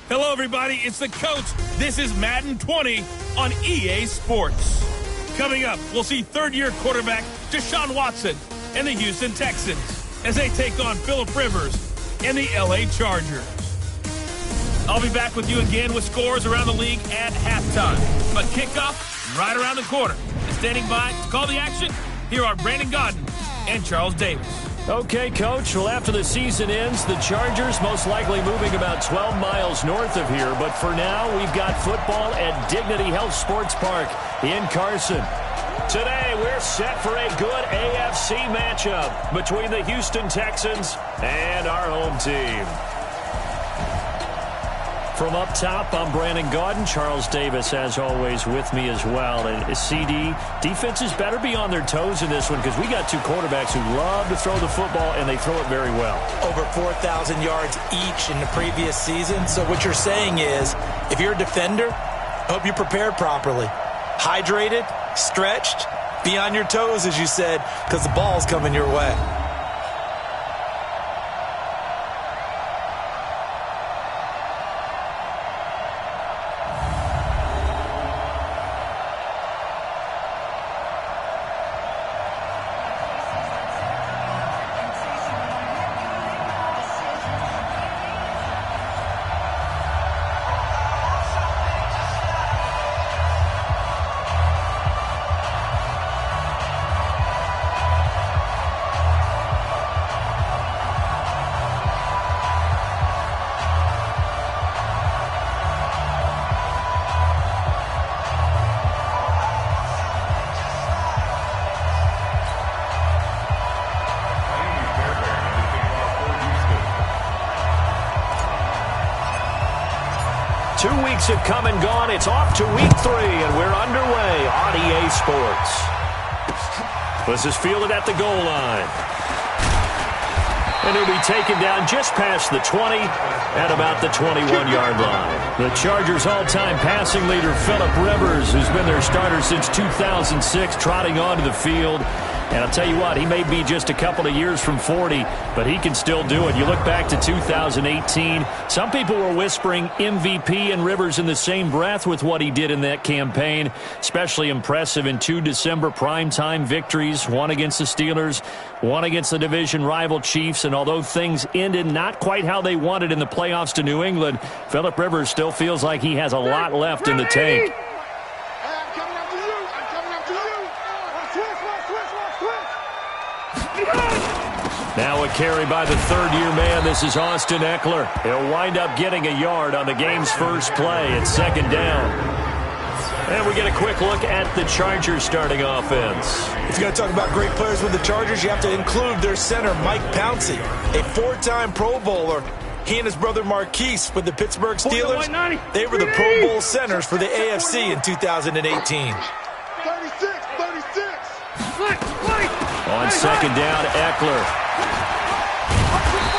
Hello, everybody. It's the coach. This is Madden 20 on EA Sports. Coming up, we'll see third-year quarterback Deshaun Watson and the Houston Texans as they take on Phillip Rivers and the LA Chargers. I'll be back with you again with scores around the league at halftime. But kickoff right around the corner. And standing by to call the action, here are Brandon Gaudin and Charles Davis. Okay, Coach. Well, after the season ends, the Chargers most likely moving about 12 miles north of here. But for now, we've got football at Dignity Health Sports Park in Carson. Today, we're set for a good AFC matchup between the Houston Texans and our home team. From up top, I'm Brandon Gaudin. Charles Davis, as always, with me as well. And CD, defenses better be on their toes in this one because we got two quarterbacks who love to throw the football, and they throw it very well. Over 4,000 yards each in the previous season. So what you're saying is, if you're a defender, I hope you're prepared properly. Hydrated, stretched, be on your toes, as you said, because the ball's coming your way. Have come and gone. It's off to week 3, and we're underway on EA Sports. This is fielded at the goal line. And he'll be taken down just past the 20 at about the 21-yard line. The Chargers' all-time passing leader, Phillip Rivers, who's been their starter since 2006, trotting onto the field. And I'll tell you what, he may be just a couple of years from 40, but he can still do it. You look back to 2018, some people were whispering MVP and Rivers in the same breath with what he did in that campaign. Especially impressive in 2 December primetime victories, one against the Steelers, one against the division rival Chiefs. And although things ended not quite how they wanted in the playoffs to New England, Phillip Rivers still feels like he has a lot left in the tank. Now a carry by the third-year man. This is Austin Eckler. He'll wind up getting a yard on the game's first play. It's second down. And we get a quick look at the Chargers starting offense. If you're going to talk about great players with the Chargers, you have to include their center, Mike Pouncey, a 4-time Pro Bowler. He and his brother Marquise with the Pittsburgh Steelers, they were the Pro Bowl centers for the AFC in 2018. 36. On second down, Eckler.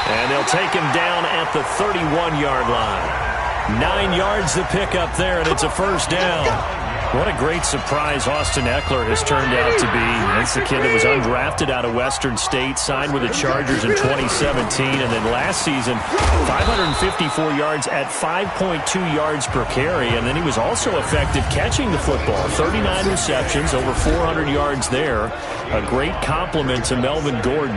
And they'll take him down at the 31-yard line. 9 yards to pick up there, and it's a first down. What a great surprise Austin Eckler has turned out to be. That's the kid that was undrafted out of Western State, signed with the Chargers in 2017, and then last season, 554 yards at 5.2 yards per carry, and then he was also effective catching the football. 39 receptions, over 400 yards there. A great compliment to Melvin Gordon.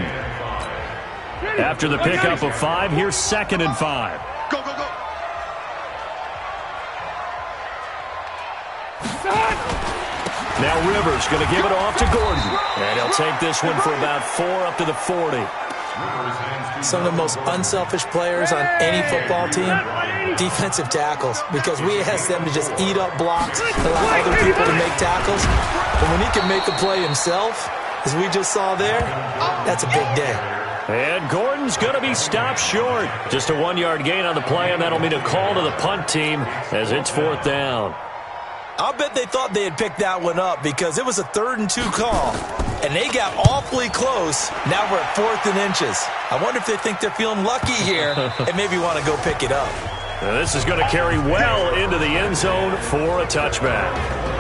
After the pickup of 5, here's 2nd and 5. Go. Now Rivers going to give it off to Gordon. And he'll take this one for about 4 up to the 40. Some of the most unselfish players on any football team, defensive tackles, because we ask them to just eat up blocks, allow other people to make tackles. But when he can make the play himself, as we just saw there, that's a big day. And Gordon's going to be stopped short. Just a 1-yard gain on the play, and that'll mean a call to the punt team as it's 4th down. I'll bet they thought they had picked that one up because it was a 3rd and 2 call, and they got awfully close. Now we're at 4th and inches. I wonder if they think they're feeling lucky here and maybe want to go pick it up. Now this is going to carry well into the end zone for a touchback.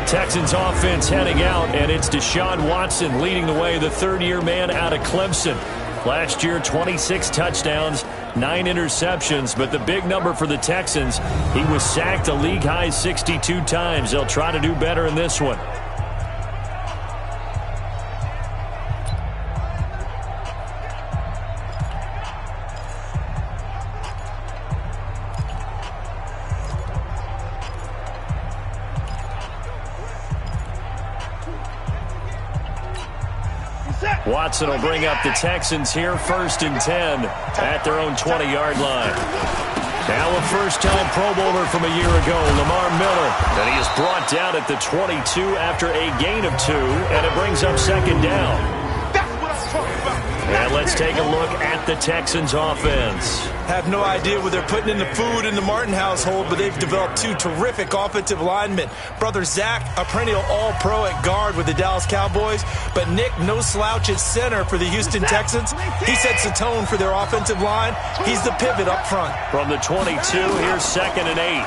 Texans offense heading out, and it's Deshaun Watson leading the way, the 3rd-year man out of Clemson. Last year, 26 touchdowns, 9 interceptions, but the big number for the Texans, he was sacked a league-high 62 times. They'll try to do better in this one. Watson will bring up the Texans here, 1st and 10 at their own 20-yard line. Now a first-time Pro Bowler from a year ago, Lamar Miller. And he is brought down at the 22 after a gain of 2, and it brings up 2nd down. And let's take a look at the Texans' offense. Have no idea what they're putting in the food in the Martin household, but they've developed 2 terrific offensive linemen. Brother Zach, a perennial all-pro at guard with the Dallas Cowboys, but Nick, no slouch at center for the Houston Texans. He sets the tone for their offensive line. He's the pivot up front. From the 22, here's 2nd and 8.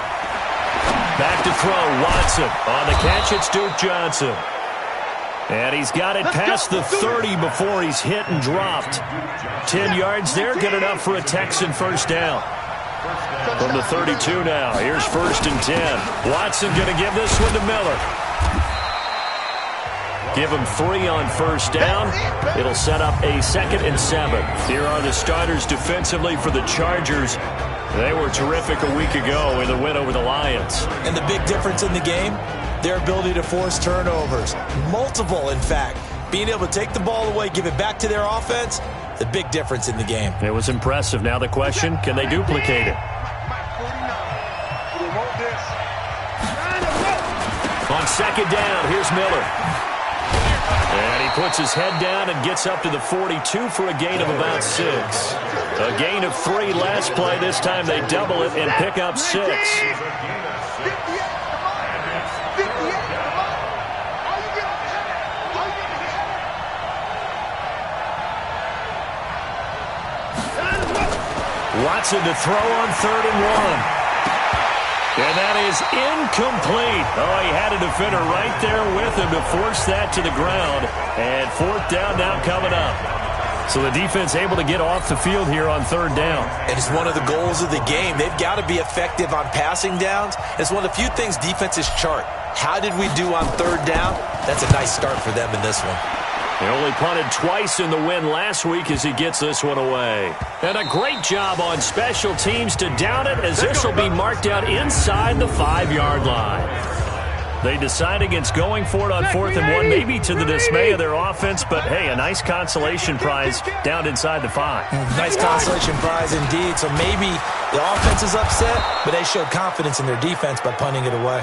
Back to throw, Watson. On the catch, it's Duke Johnson. And he's got it past the 30 before he's hit and dropped. 10 yards there, good enough for a Texan first down. From the 32 now, here's 1st and 10. Watson going to give this one to Miller. Give him 3 on first down. It'll set up a 2nd and 7. Here are the starters defensively for the Chargers. They were terrific a week ago in the win over the Lions. And the big difference in the game, their ability to force turnovers. Multiple, in fact. Being able to take the ball away, give it back to their offense, the big difference in the game. It was impressive. Now the question, can they duplicate it? On 2nd down, here's Miller. And he puts his head down and gets up to the 42 for a gain of about 6. A gain of 3 last play. This time they double it and pick up 6. Watson to throw on 3rd and 1. And that is incomplete. Oh, he had a defender right there with him to force that to the ground. And 4th down now coming up. So the defense able to get off the field here on 3rd down. And it's one of the goals of the game. They've got to be effective on passing downs. It's one of the few things defenses chart. How did we do on 3rd down? That's a nice start for them in this one. He only punted twice in the win last week as he gets this one away. And a great job on special teams to down it, as this will be marked out inside the 5-yard line. They decide against going for it on 4th and 1, maybe to the dismay of their offense, but hey, a nice consolation prize down inside the 5. Nice consolation prize indeed. So maybe the offense is upset, but they showed confidence in their defense by punting it away.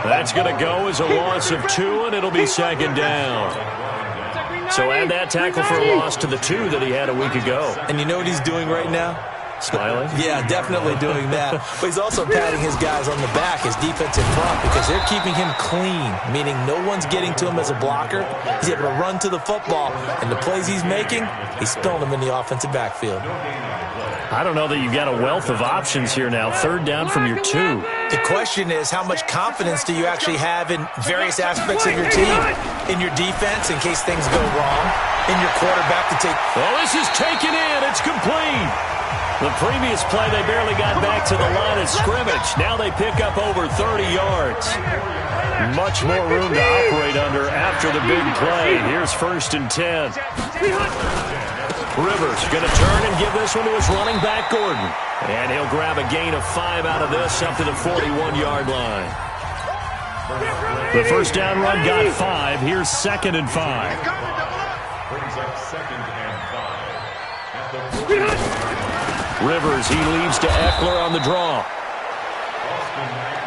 That's going to go as a loss of 2, and it'll be 2nd down. So add that tackle for a loss to the 2 that he had a week ago. And you know what he's doing right now? Smiling? Yeah, definitely doing that. But he's also patting his guys on the back, his defense in front, because they're keeping him clean, meaning no one's getting to him as a blocker. He's able to run to the football, and the plays he's making, he's spilling them in the offensive backfield. I don't know that you've got a wealth of options here now. 3rd down from your 2. The question is, how much confidence do you actually have in various aspects of your team? In your defense, in case things go wrong. In your quarterback to take... Oh, this is taken in. It's complete. The previous play, they barely got back to the line of scrimmage. Now they pick up over 30 yards. Much more room to operate under after the big play. Here's 1st and 10. Rivers going to turn and give this one to his running back, Gordon. And he'll grab a gain of 5 out of this up to the 41-yard line. The first down run got 5. Here's 2nd and 5. Brings up 2nd and 5. Rivers, he leaves to Eckler on the draw.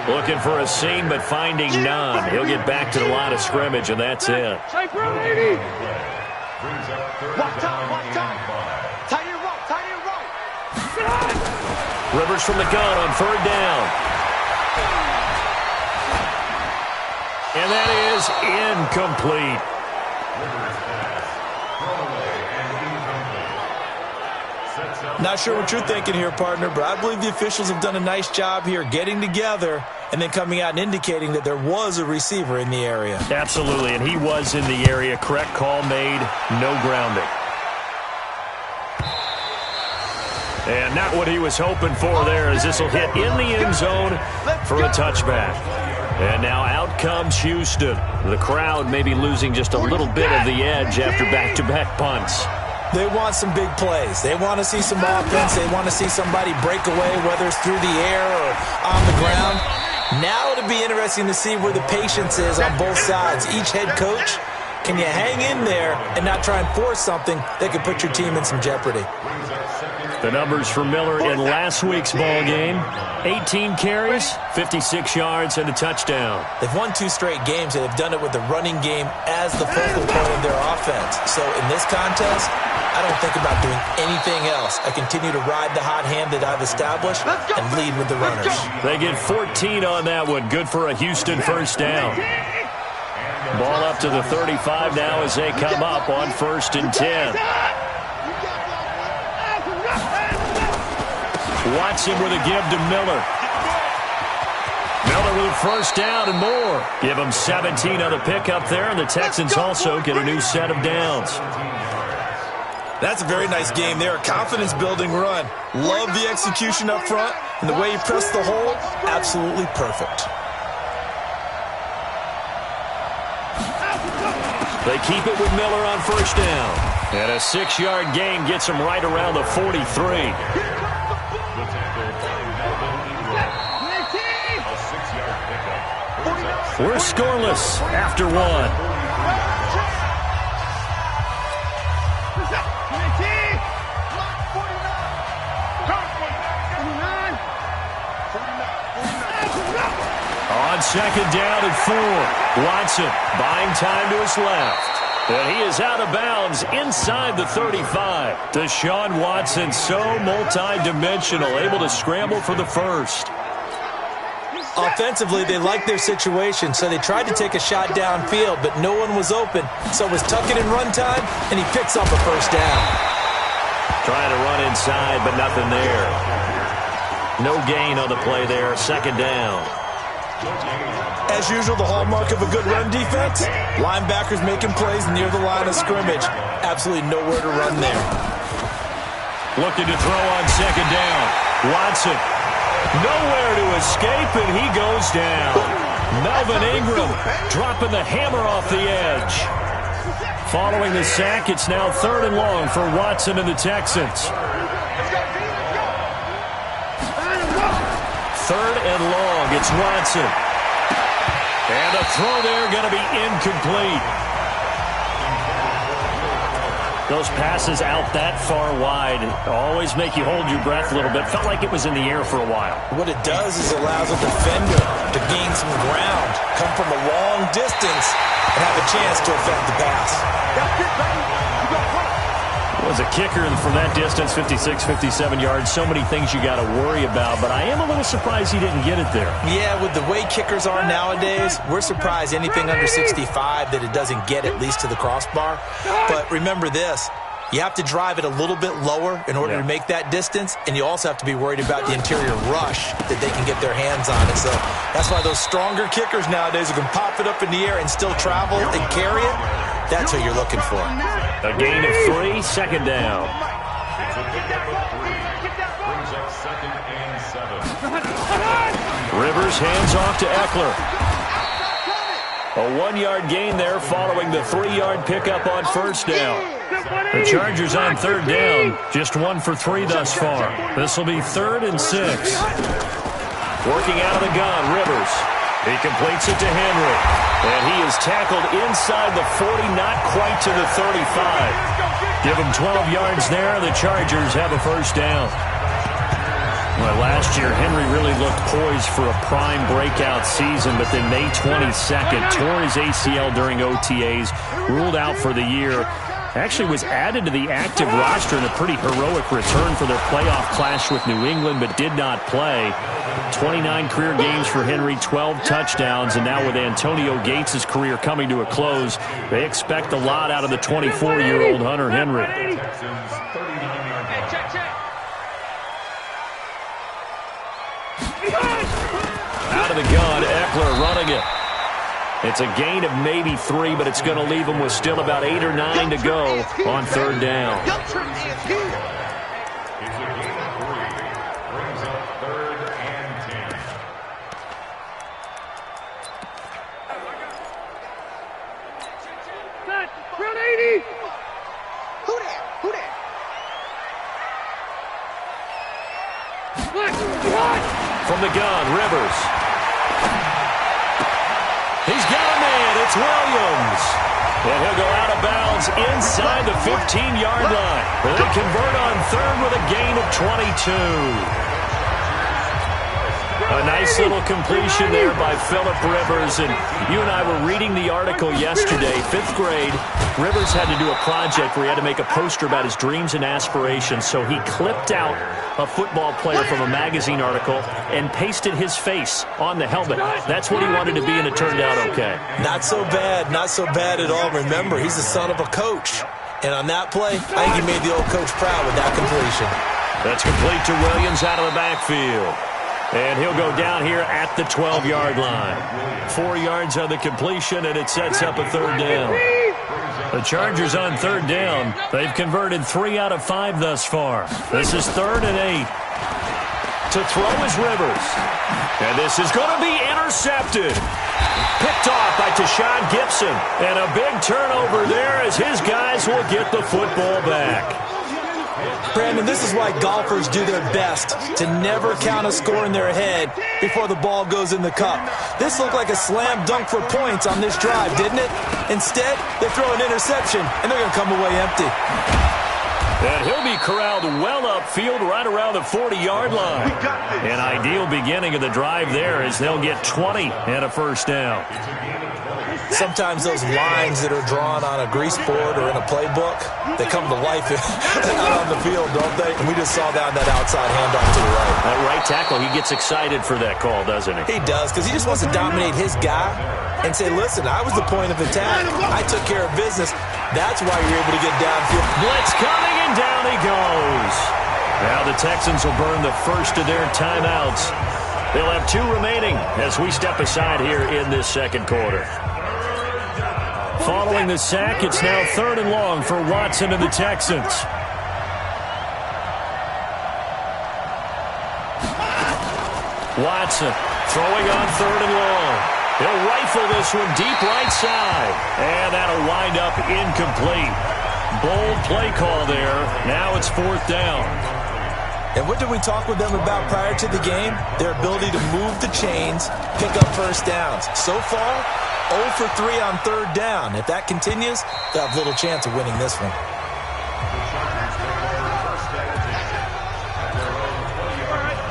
Looking for a seam, but finding none. He'll get back to the line of scrimmage, and that's it. Rivers from the gun on 3rd down. And that is incomplete. Not sure what you're thinking here, partner, but I believe the officials have done a nice job here getting together and then coming out and indicating that there was a receiver in the area. Absolutely, and he was in the area. Correct call made, no grounding. And not what he was hoping for there, as this will hit in the end zone for a touchback. And now out comes Houston. The crowd may be losing just a little bit of the edge after back-to-back punts. They want some big plays. They want to see some offense. They want to see somebody break away, whether it's through the air or on the ground. Now it'll be interesting to see where the patience is on both sides. Each head coach, can you hang in there and not try and force something that could put your team in some jeopardy? The numbers for Miller in last week's ball game: 18 carries, 56 yards, and a touchdown. They've won 2 straight games, and they've done it with the running game as the focal point of their offense. So in this contest, I don't think about doing anything else. I continue to ride the hot hand that I've established and lead with the runners. They get 14 on that one. Good for a Houston first down. Ball up to the 35 now as they come up on 1st and 10. Watson with a give to Miller. Miller with a first down and more. Give them 17 on the pickup there, and the Texans also get a new set of downs. That's a very nice game there. A confidence-building run. Love the execution up front, and the way he pressed the hole, absolutely perfect. They keep it with Miller on first down. And a 6-yard gain gets him right around the 43. We're scoreless after 1. On 2nd down and 4. Watson buying time to his left. And he is out of bounds inside the 35. Deshaun Watson, so multi-dimensional, able to scramble for the first. Offensively, they liked their situation, so they tried to take a shot downfield, but no one was open. So it was tuck it in run time, and he picks up a first down. Trying to run inside, but nothing there. No gain on the play there, 2nd down. As usual, the hallmark of a good run defense, linebackers making plays near the line of scrimmage. Absolutely nowhere to run there. Looking to throw on 2nd down. Watson. Nowhere to escape, and he goes down. Melvin Ingram dropping the hammer off the edge. Following the sack, it's now 3rd and long for Watson and the Texans. 3rd and long, it's Watson. And a throw there going to be incomplete. Those passes out that far wide always make you hold your breath a little bit. Felt like it was in the air for a while. What it does is allows a defender to gain some ground, come from a long distance, and have a chance to affect the pass. Was a kicker from that distance, 56, 57 yards. So many things you got to worry about, but I am a little surprised he didn't get it there. Yeah, with the way kickers are nowadays, we're surprised anything under 65 that it doesn't get at least to the crossbar. But remember this, you have to drive it a little bit lower in order to make that distance, and you also have to be worried about the interior rush that they can get their hands on it. So that's why those stronger kickers nowadays who can pop it up in the air and still travel and carry it, that's what you're looking for. A gain of 3, 2nd down. Rivers hands off to Eckler. A 1-yard gain there following the 3-yard pickup on first down. The Chargers on 3rd down, just 1 for 3 thus far. This will be 3rd and 6. Working out of the gun, Rivers. He completes it to Henry. And he is tackled inside the 40, not quite to the 35. Give him 12 yards there. The Chargers have a first down. Well, last year, Henry really looked poised for a prime breakout season, but then May 22nd, tore his ACL during OTAs, ruled out for the year. Actually was added to the active roster in a pretty heroic return for their playoff clash with New England, but did not play. 29 career games for Henry, 12 touchdowns, and now with Antonio Gates' career coming to a close, they expect a lot out of the 24-year-old Hunter Henry. Out of the gun, Eckler running it. It's a gain of maybe 3, but it's going to leave them with still about 8 or 9 to go on 3rd down. From the gun, Rivers. He's got a man. It's Williams. And he'll go out of bounds inside the 15-yard line. They convert on third with a gain of 22. A nice little completion there by Phillip Rivers. And you and I were reading the article yesterday, 5th grade. Rivers had to do a project where he had to make a poster about his dreams and aspirations. So he clipped out a football player from a magazine article and pasted his face on the helmet. That's what he wanted to be, and it turned out okay. Not so bad. Not so bad at all. Remember, he's the son of a coach. And on that play, I think he made the old coach proud with that completion. That's complete to Williams out of the backfield. And he'll go down here at the 12-yard line. 4 yards on the completion, and it sets up a third down. The Chargers on third down. They've converted 3 out of 5 thus far. This is 3rd and 8. To throw is Rivers. And this is going to be intercepted. Picked off by Tashawn Gibson. And a big turnover there as his guys will get the football back. Brandon, this is why golfers do their best to never count a score in their head before the ball goes in the cup. This looked like a slam dunk for points on this drive, didn't it? Instead, they throw an interception, and they're going to come away empty. And he'll be corralled well upfield right around the 40-yard line. An ideal beginning of the drive there as they'll get 20 and a first down. Sometimes those lines that are drawn on a grease board or in a playbook, they come to life out on the field, don't they? And we just saw that on that outside handoff to the right. That right tackle, he gets excited for that call, doesn't he? He does, because he just wants to dominate his guy and say, listen, I was the point of attack. I took care of business. That's why you're able to get downfield. Blitz coming, and down he goes. Now the Texans will burn the first of their timeouts. They'll have 2 remaining as we step aside here in this second quarter. Following the sack, it's now 3rd and long for Watson and the Texans. Watson throwing on 3rd and long. He'll rifle this one deep right side. And that'll wind up incomplete. Bold play call there. Now it's 4th down. And what did we talk with them about prior to the game? Their ability to move the chains, pick up first downs. So far, 0 for 3 on 3rd down. If that continues, they'll have little chance of winning this one.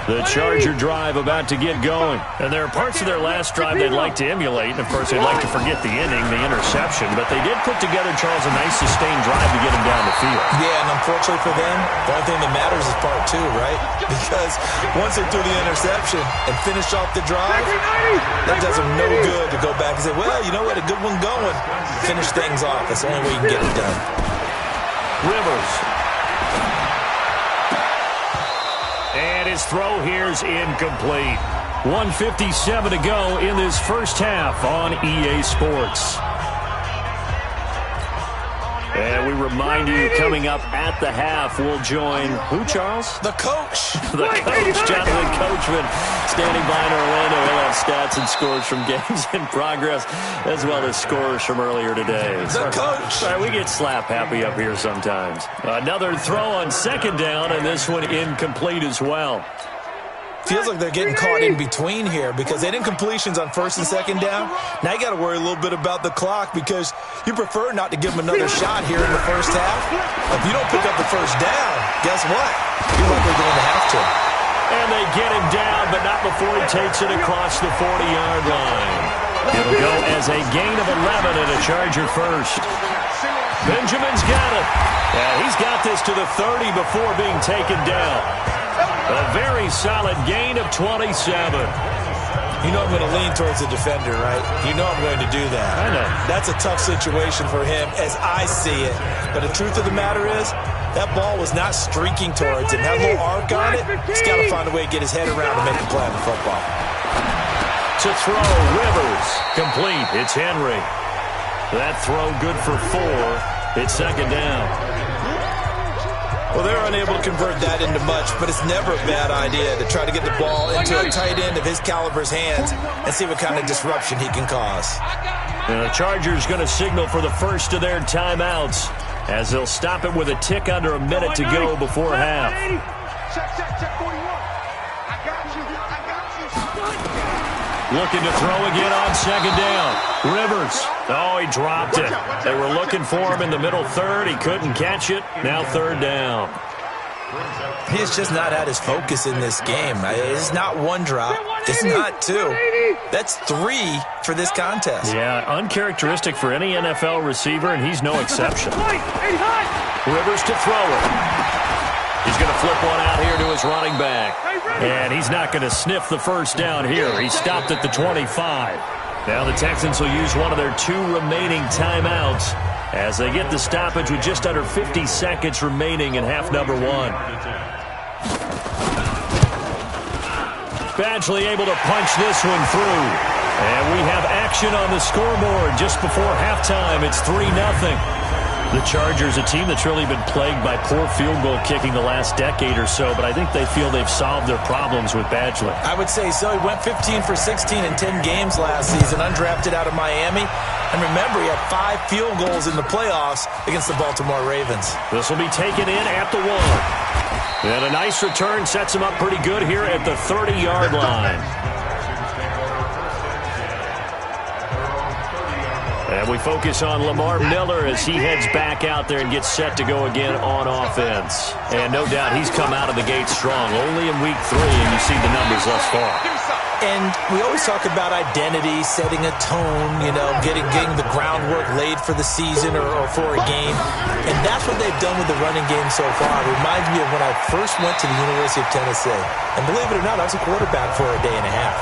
The Charger drive about to get going. And there are parts of their last drive they'd like to emulate. And, of course, they'd like to forget the inning, the interception. But they did put together, Charles, a nice sustained drive to get them down the field. Yeah, and unfortunately for them, the only thing that matters is part 2, right? Because once they threw the interception and finished off the drive, that does them no good to go back and say, well, you know what, a good one going. Finish things off. That's the only way you can get it done. Rivers. And his throw here's incomplete. 1:57 to go in this first half on EA Sports. And we remind you, coming up at the half, we'll join who, Charles? The coach. The coach, Jonathan Coachman, standing by in Orlando. He'll have stats and scores from games in progress, as well as scores from earlier today. The coach. All right, we get slap happy up here sometimes. Another throw on 2nd down, and this one incomplete as well. Feels like they're getting caught in between here because they didn't completions on 1st and 2nd down. Now you got to worry a little bit about the clock because you prefer not to give them another shot here in the first half. If you don't pick up the first down, guess what? You're likely going to have to. And they get him down, but not before he takes it across the 40-yard line. It'll go as a gain of 11 and a Charger first. Benjamin's got it. Yeah, he's got this to the 30 before being taken down. A very solid gain of 27. You know I'm going to lean towards the defender, right? You know I'm going to do that. I know. That's a tough situation for him as I see it. But the truth of the matter is, that ball was not streaking towards him. That little arc on it, he's got to find a way to get his head around to make a play on the football. To throw, Rivers. Complete. It's Henry. That throw good for 4. It's 2nd down. Well, they're unable to convert that into much, but it's never a bad idea to try to get the ball into a tight end of his caliber's hands and see what kind of disruption he can cause. And the Chargers going to signal for the first of their timeouts as they'll stop it with a tick under a minute to go before half. Looking to throw again on second down. Rivers. Oh, he dropped it. They were looking for him in the middle third. He couldn't catch it. Now third down. He's just not at his focus in this game. It's not one drop. It's not two. That's three for this contest. Yeah, uncharacteristic for any NFL receiver, and he's no exception. Rivers to throw it. He's going to flip one out here to his running back. And he's not going to sniff the first down here. He stopped at the 25. Now the Texans will use one of their 2 remaining timeouts as they get the stoppage with just under 50 seconds remaining in half number 1. Badgley able to punch this one through. And we have action on the scoreboard just before halftime. It's 3-0. The Chargers, a team that's really been plagued by poor field goal kicking the last decade or so, but I think they feel they've solved their problems with Badgley. I would say so. He went 15 for 16 in 10 games last season, undrafted out of Miami. And remember, he had 5 field goals in the playoffs against the Baltimore Ravens. This will be taken in at the 1. And a nice return sets him up pretty good here at the 30-yard line. And we focus on Lamar Miller as he heads back out there and gets set to go again on offense. And no doubt he's come out of the gate strong, only in week 3, and you see the numbers thus far. And we always talk about identity, setting a tone, getting the groundwork laid for the season or for a game. And that's what they've done with the running game so far. It reminds me of when I first went to the University of Tennessee. And believe it or not, I was a quarterback for a day and a half.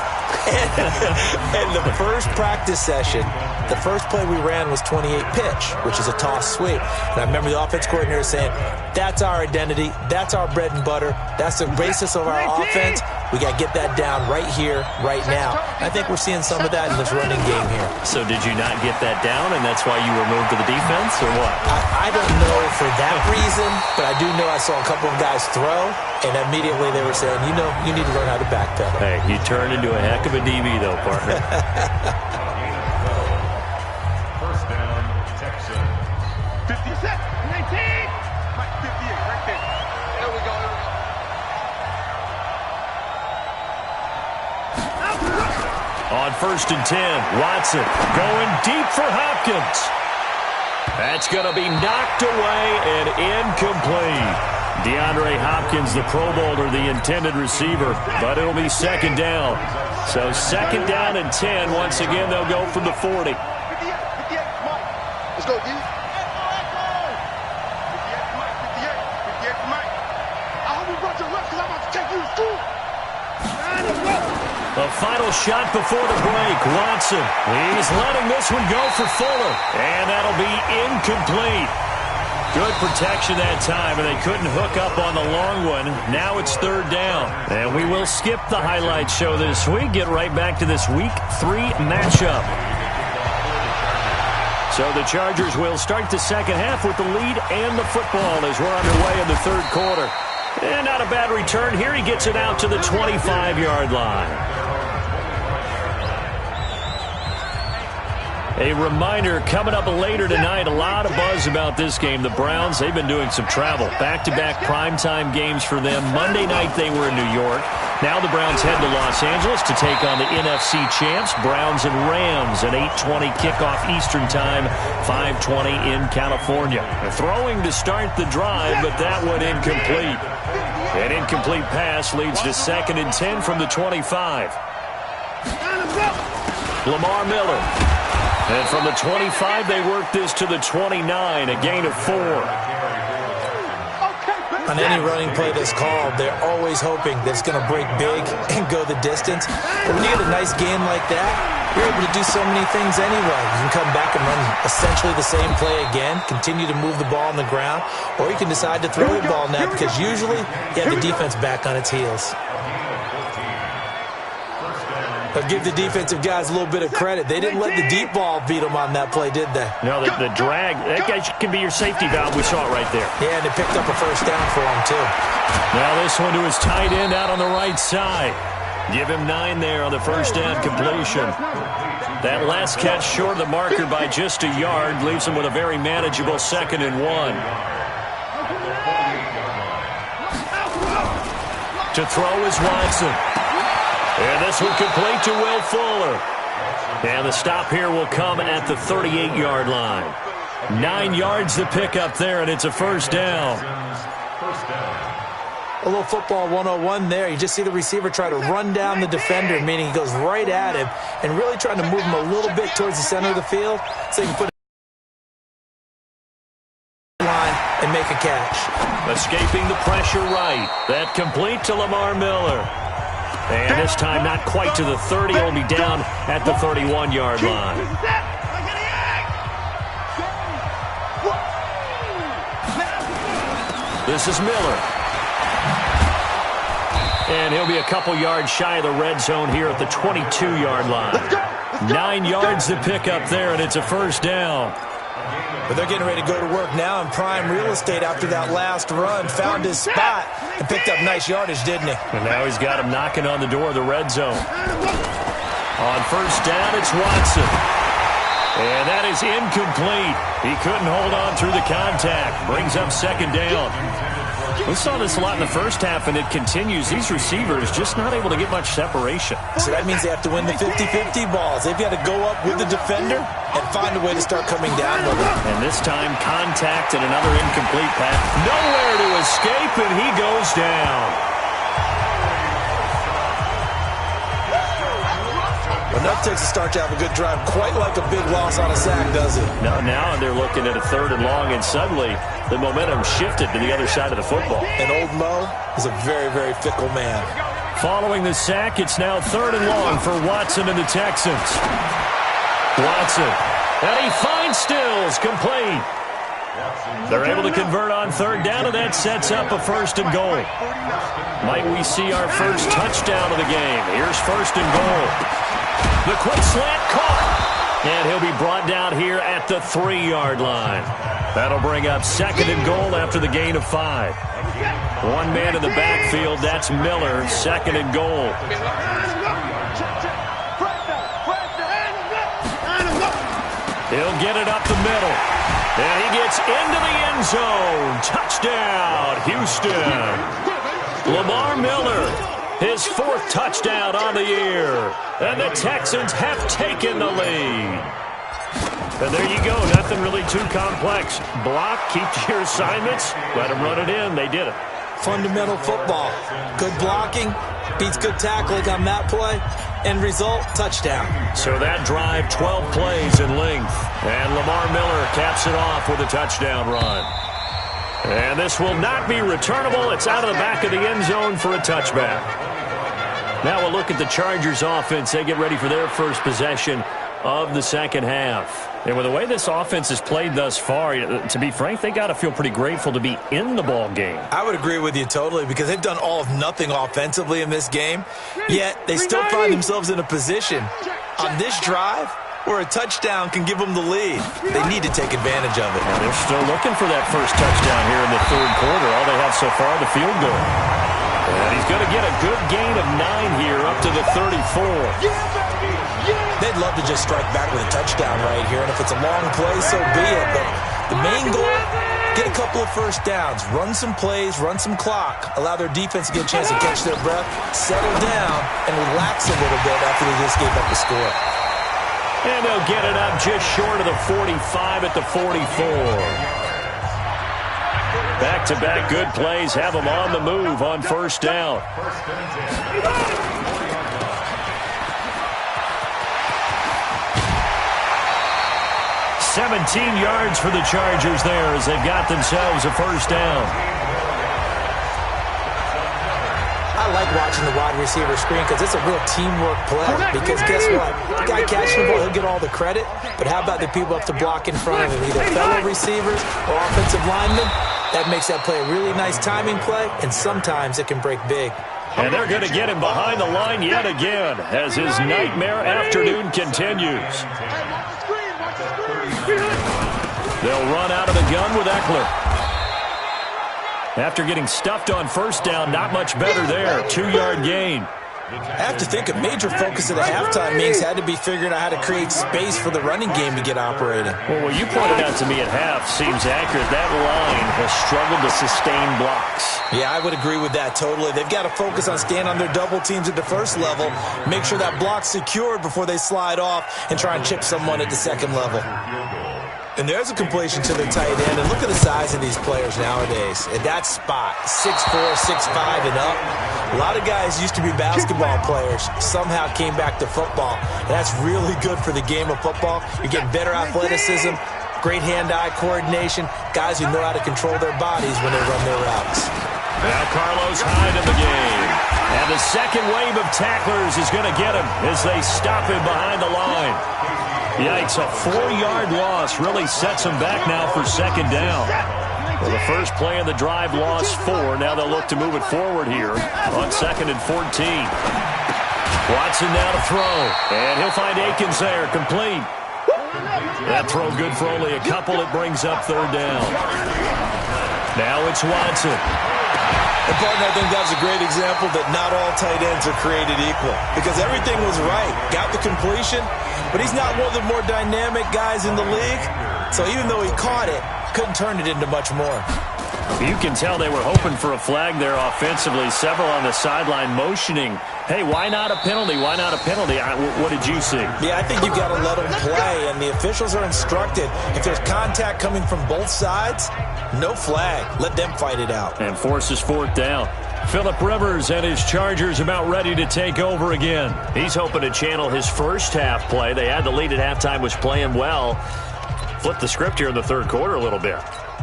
And the first practice session, the first play we ran was 28 pitch, which is a toss sweep. And I remember the offense coordinator saying, that's our identity, that's our bread and butter, that's the basis of our offense. We got to get that down right here, right now. I think we're seeing some of that in this running game here. So did you not get that down, and that's why you were moved to the defense, or what? I don't know for that reason, but I do know I saw a couple of guys throw, and immediately they were saying, you need to learn how to backpedal. Hey, you turned into a heck of a DB, though, partner. First down, Texans. 50 seconds. 19. 58, right there. There we go. On 1st and 10, Watson going deep for Hopkins. That's going to be knocked away and incomplete. DeAndre Hopkins, the Pro Bowler, the intended receiver, but it'll be second down. So second down and 10. Once again, they'll go from the 40. 58, Mike. Let's go, D. 58, Mike. I hope you brought your left because I'm about to take you to school. The final shot before the break. Watson, he's letting this one go for Fuller. And that'll be incomplete. Good protection that time, and they couldn't hook up on the long one. Now it's third down. And we will skip the highlight show this week. Get right back to this Week 3 matchup. So the Chargers will start the second half with the lead and the football as we're underway in the third quarter. And not a bad return here. He gets it out to the 25-yard line. A reminder, coming up later tonight, a lot of buzz about this game. The Browns, they've been doing some travel. Back-to-back primetime games for them. Monday night they were in New York. Now the Browns head to Los Angeles to take on the NFC champs, Browns and Rams, an 8:20 kickoff Eastern time, 5:20 in California. Throwing to start the drive, but that one incomplete. An incomplete pass leads to 2nd and 10 from the 25. Lamar Miller. And from the 25, they work this to the 29, a gain of 4. On any running play that's called, they're always hoping that it's going to break big and go the distance. But when you get a nice gain like that, you're able to do so many things anyway. You can come back and run essentially the same play again, continue to move the ball on the ground, or you can decide to throw the ball now because usually you have the defense back on its heels. But give the defensive guys a little bit of credit. They didn't let the deep ball beat them on that play, did they? No, the drag, that guy can be your safety valve. We saw it right there. Yeah, and they picked up a first down for him, too. Now this one to his tight end out on the right side. Give him 9 there on the first down completion. That last catch short of the marker by just a yard leaves him with a very manageable 2nd and 1. To throw is Watson. And this one complete to Will Fuller. And the stop here will come at the 38-yard line. 9 yards to pick up there, and it's a first down. A little football 101 there. You just see the receiver try to run down the defender, meaning he goes right at him and really trying to move him a little bit towards the center of the field so he can put it line and make a catch. Escaping the pressure right. That complete to Lamar Miller. And this time not quite to the 30. He'll be down at the 31-yard line. This is Miller. And he'll be a couple yards shy of the red zone here at the 22-yard line. 9 yards to pick up there, and it's a first down. But they're getting ready to go to work now in prime real estate after that last run. Found his spot and picked up nice yardage, didn't he? And now he's got him knocking on the door of the red zone. On first down, it's Watson. And that is incomplete. He couldn't hold on through the contact. Brings up second down. We saw this a lot in the first half, and it continues. These receivers just not able to get much separation. So that means they have to win the 50-50 balls. They've got to go up with the defender and find a way to start coming down with it. And this time, contact and another incomplete pass. Nowhere to escape, and he goes down. Enough takes a start to have a good drive, quite like a big loss on a sack, does it? Now they're looking at a 3rd and long, and suddenly the momentum shifted to the other side of the football. And old Mo is a very, very fickle man. Following the sack, it's now 3rd and long for Watson and the Texans. Watson, and he finds Stills, complete. They're able to convert on 3rd down, and that sets up a 1st and goal. Might we see our first touchdown of the game? Here's 1st and goal. The quick slant caught. And he'll be brought down here at the 3-yard line. That'll bring up 2nd and goal after the gain of 5. One man in the backfield, that's Miller, 2nd and goal. He'll get it up the middle. And he gets into the end zone. Touchdown, Houston. Lamar Miller, his 4th touchdown on the year. And the Texans have taken the lead. And there you go. Nothing really too complex. Block, keep your assignments, let them run it in. They did it. Fundamental football. Good blocking, beats good tackling on that play. End result, touchdown. So that drive, 12 plays in length. And Lamar Miller caps it off with a touchdown run. And this will not be returnable. It's out of the back of the end zone for a touchback. Now we'll look at the Chargers offense. They get ready for their first possession of the second half. And with the way this offense has played thus far, to be frank, they got to feel pretty grateful to be in the ball game. I would agree with you totally because they've done all of nothing offensively in this game, yet they still find themselves in a position on this drive where a touchdown can give them the lead. They need to take advantage of it. And they're still looking for that first touchdown here in the 3rd quarter. All they have so far, the field goal. And he's going to get a good gain of 9 here up to the 34. They'd love to just strike back with a touchdown right here, and if it's a long play, so be it. But the main goal, get a couple of first downs, run some plays, run some clock, allow their defense to get a chance to catch their breath, settle down, and relax a little bit after they just gave up the score. And they'll get it up just short of the 45 at the 44. Back-to-back good plays have them on the move on first down. 17 yards for the Chargers there as they've got themselves a first down. I like watching the wide receiver screen because it's a real teamwork play. Because guess what? The guy catching the ball, he'll get all the credit. But how about the people up to block in front of him? Either fellow receivers or offensive linemen. That makes that play a really nice timing play, and sometimes it can break big. And they're going to get him behind the line yet again as his nightmare afternoon continues. They'll run out of the gun with Eckler. After getting stuffed on first down, not much better there. 2-yard gain. I have to think a major focus of the halftime meetings had to be figuring out how to create space for the running game to get operating. Well, what you pointed out to me at half seems accurate. That line has struggled to sustain blocks. Yeah, I would agree with that totally. They've got to focus on staying on their double teams at the first level, make sure that block's secured before they slide off and try and chip someone at the second level. And there's a completion to the tight end. And look at the size of these players nowadays. At that spot, 6'4", 6'5", and up. A lot of guys used to be basketball players, somehow came back to football. And that's really good for the game of football. You're getting better athleticism, great hand-eye coordination, guys who know how to control their bodies when they run their routes. Now Carlos Hyde in the game. And the second wave of tacklers is going to get him as they stop him behind the line. Yikes, a 4-yard loss really sets them back now for second down. Well, the first play of the drive lost 4. Now they'll look to move it forward here on 2nd and 14. Watson now to throw, and he'll find Akins there, complete. That throw good for only a couple. It brings up 3rd down. Now it's Watson. And, partner, I think that was a great example that not all tight ends are created equal because everything was right. Got the completion, but he's not one of the more dynamic guys in the league. So even though he caught it, couldn't turn it into much more. You can tell they were hoping for a flag there offensively. Several on the sideline motioning, hey, why not a penalty? Why not a penalty? What did you see? Yeah, I think you've got to let them play, and the officials are instructed. If there's contact coming from both sides, no flag. Let them fight it out. And forces 4th down. Phillip Rivers and his Chargers about ready to take over again. He's hoping to channel his first half play. They had the lead at halftime, was playing well. Flip the script here in the 3rd quarter a little bit.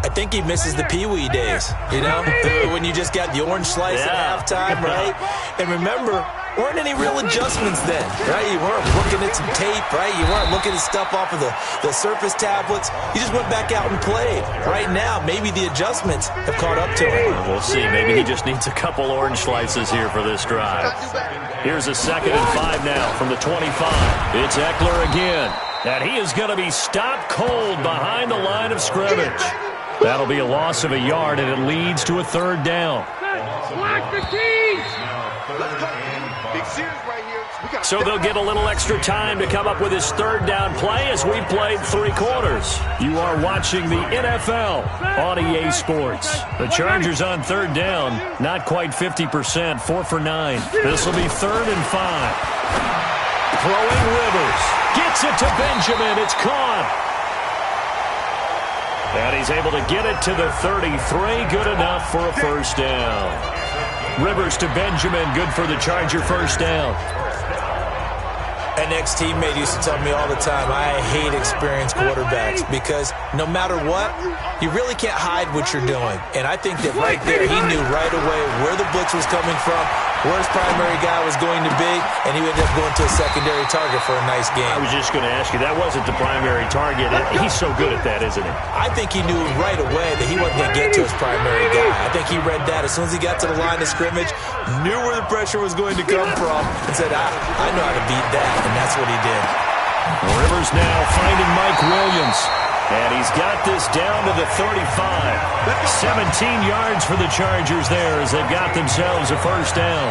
I think he misses the Pee-wee days, you know, when you just got the orange slice at halftime, right? And remember, weren't any real adjustments then, right? You weren't looking at some tape, right? You weren't looking at stuff off of the surface tablets. You just went back out and played. Right now, maybe the adjustments have caught up to him. We'll see. Maybe he just needs a couple orange slices here for this drive. Here's a 2nd and 5 now from the 25. It's Eckler again. And he is going to be stopped cold behind the line of scrimmage. That'll be a loss of a yard, and it leads to a 3rd down. So they'll get a little extra time to come up with his 3rd down play as we played 3 quarters. You are watching the NFL on EA Sports. The Chargers on 3rd down, not quite 50%, 4 for 9. This will be 3rd and 5. Throwing Rivers. Gets it to Benjamin. It's caught. And he's able to get it to the 33. Good enough for a 1st down. Rivers to Benjamin. Good for the Charger 1st down. An ex-teammate used to tell me all the time, I hate experienced quarterbacks because no matter what, you really can't hide what you're doing. And I think that right there, he knew right away where the blitz was coming from, where his primary guy was going to be, and he ended up going to a secondary target for a nice game. I was just going to ask you, that wasn't the primary target. He's so good at that, isn't he? I think he knew right away that he wasn't going to get to his primary guy. I think he read that as soon as he got to the line of scrimmage, knew where the pressure was going to come from, and said, I know how to beat that. And that's what he did. Rivers now finding Mike Williams. And he's got this down to the 35. 17 yards for the Chargers there as they've got themselves a 1st down.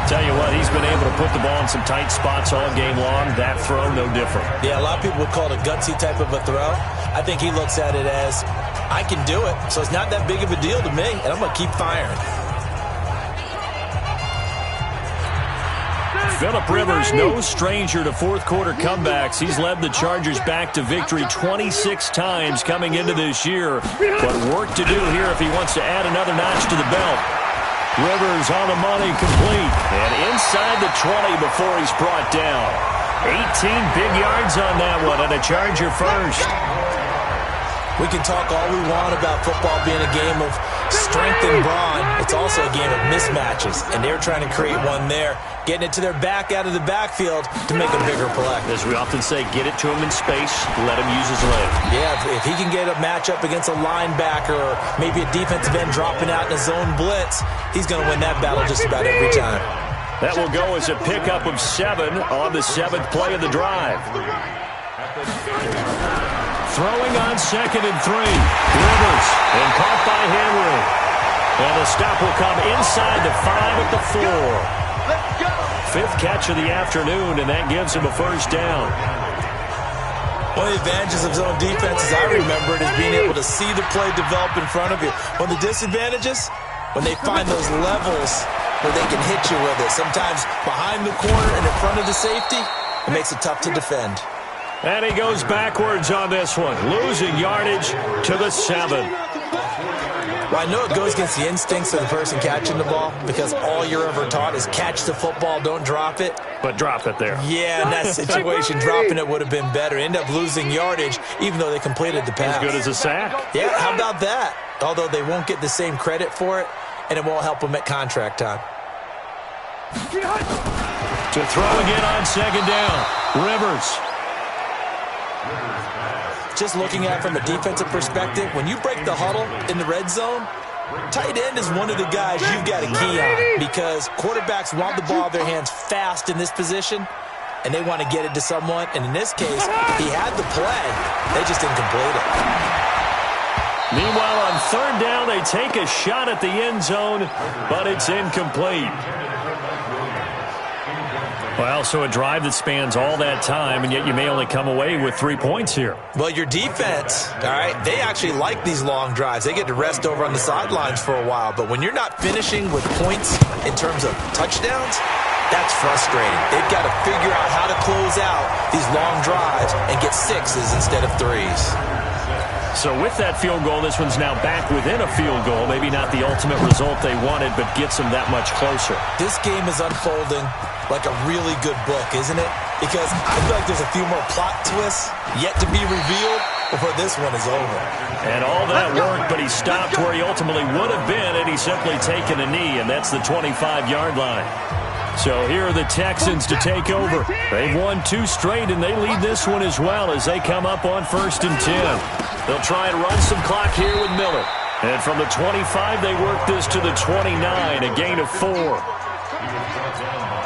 Tell you what, he's been able to put the ball in some tight spots all game long. That throw, no different. Yeah, a lot of people would call it a gutsy type of a throw. I think he looks at it as, I can do it, so it's not that big of a deal to me, and I'm going to keep firing. Phillip Rivers, no stranger to 4th quarter comebacks. He's led the Chargers back to victory 26 times coming into this year. But work to do here if he wants to add another notch to the belt. Rivers on the money, complete. And inside the 20 before he's brought down. 18 big yards on that one, and a Charger 1st. We can talk all we want about football being a game of strength and brawn. It's also a game of mismatches, and they're trying to create one there, getting it to their back out of the backfield to make a bigger play. As we often say, get it to him in space, let him use his leg. Yeah, if he can get a matchup against a linebacker or maybe a defensive end dropping out in a zone blitz, he's going to win that battle just about every time. That will go as a pickup of 7 on the 7th play of the drive. Throwing on 2nd and 3. Rivers, and caught by Henry. And the stop will come inside the 5 at the 4. Fifth catch of the afternoon, and that gives him a first down. One of the advantages of zone defense, as I remember it, is being able to see the play develop in front of you. One of the disadvantages, when they find those levels where they can hit you with it. Sometimes behind the corner and in front of the safety, it makes it tough to defend. And he goes backwards on this one, losing yardage to the 7. Well, I know it goes against the instincts of the person catching the ball because all you're ever taught is catch the football, don't drop it. But drop it there. Yeah, in that situation, dropping it would have been better. End up losing yardage, even though they completed the pass. As good as a sack. Yeah, how about that? Although they won't get the same credit for it, and it won't help them at contract time. To throw again on second down, Rivers. Just looking at it from a defensive perspective, when you break the huddle in the red zone, tight end is one of the guys you've got to key on because quarterbacks want the ball in their hands fast in this position, and they want to get it to someone. And in this case, he had the play. They just didn't complete it. Meanwhile, on third down, they take a shot at the end zone, but it's incomplete. Well, so a drive that spans all that time, and yet you may only come away with 3 points here. Well, your defense, all right, they actually like these long drives. They get to rest over on the sidelines for a while. But when you're not finishing with points in terms of touchdowns, that's frustrating. They've got to figure out how to close out these long drives and get 6s instead of 3s. So with that field goal, this one's now back within a field goal. Maybe not the ultimate result they wanted, but gets them that much closer. This game is unfolding like a really good book, isn't it? Because I feel like there's a few more plot twists yet to be revealed before this one is over. And all that worked, but he stopped where he ultimately would have been, and he's simply taken a knee, and that's the 25-yard line. So here are the Texans to take over. They've won 2 straight, and they lead this one as well as they come up on 1st and 10. They'll try and run some clock here with Miller. And from the 25, they work this to the 29, a gain of 4.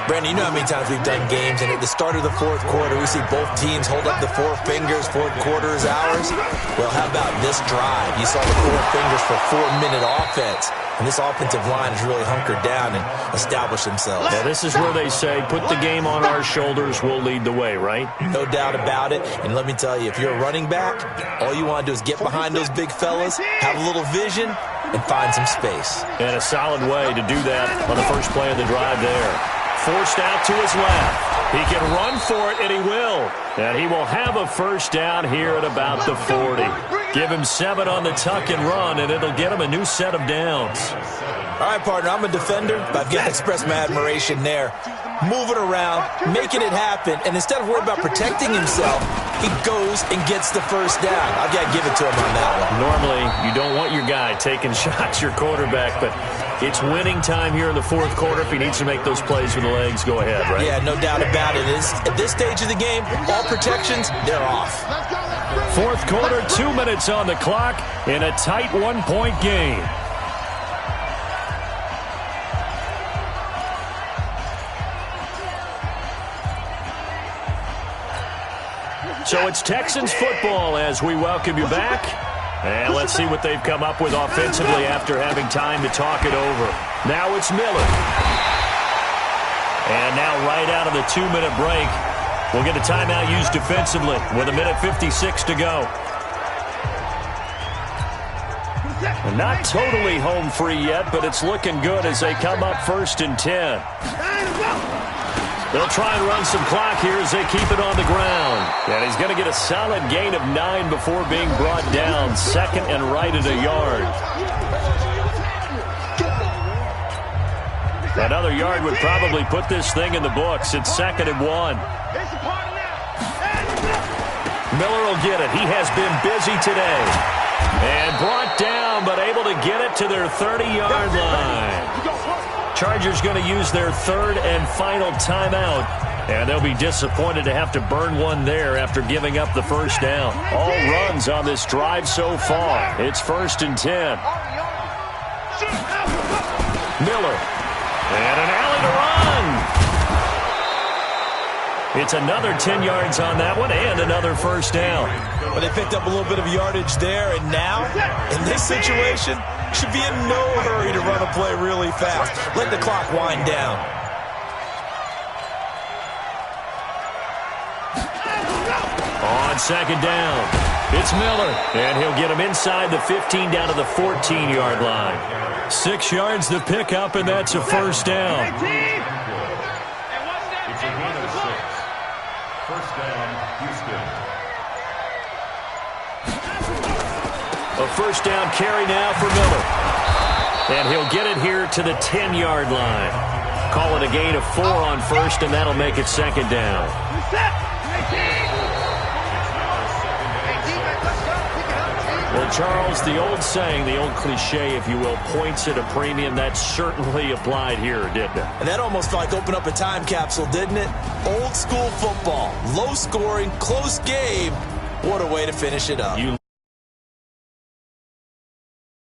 Brandon, you know how many times we've done games, and at the start of the 4th quarter, we see both teams hold up the 4 fingers, 4th quarter is ours. Well, how about this drive? You saw the 4 fingers for 4-minute offense, and this offensive line has really hunkered down and established themselves. Now, this is where they say, put the game on our shoulders, we'll lead the way, right? No doubt about it, and let me tell you, if you're a running back, all you want to do is get behind those big fellas, have a little vision, and find some space. And a solid way to do that on the first play of the drive there. Forced out to his left. He can run for it, and he will. And he will have a first down here at about the 40. Give him 7 on the tuck and run, and it'll get him a new set of downs. All right, partner, I'm a defender, but I've got to express my admiration there. Moving around, making it happen, and instead of worrying about protecting himself, he goes and gets the first down. I've got to give it to him on that one. Normally, you don't want your guy taking shots, your quarterback, but it's winning time here in the 4th quarter. If he needs to make those plays with the legs, go ahead, right? Yeah, no doubt about it. At this stage of the game, all protections, they're off. 4th quarter, 2 minutes on the clock in a tight 1-point game. So it's Texans football as we welcome you back. And let's see what they've come up with offensively after having time to talk it over. Now it's Miller. And now right out of the 2-minute break, we'll get a timeout used defensively with 1:56 to go. And not totally home free yet, but it's looking good as they come up 1st and 10. They'll try and run some clock here as they keep it on the ground. And he's going to get a solid gain of 9 before being brought down. 2nd and right at a yard. Another yard would probably put this thing in the books. It's 2nd and 1. Miller will get it. He has been busy today. And brought down, but able to get it to their 30-yard line. Chargers going to use their 3rd and final timeout. And they'll be disappointed to have to burn one there after giving up the first down. All runs on this drive so far. It's 1st and 10. Miller. And an alley to run. It's another 10 yards on that one and another first down. But they picked up a little bit of yardage there, and now, in this situation, should be in no hurry to run a play really fast. Let the clock wind down. On second down, it's Miller. And he'll get him inside the 15 down to the 14-yard line. 6 yards to pick up, and that's a first down. It's a 1 of 6. First down, Houston. A first down carry now for Miller. And he'll get it here to the 10-yard line. Call it a gain of 4 on first, and that'll make it second down. Well, Charles, the old saying, the old cliche, if you will, points at a premium, that certainly applied here, didn't it? And that almost felt like opened up a time capsule, didn't it? Old school football, low scoring, close game. What a way to finish it up.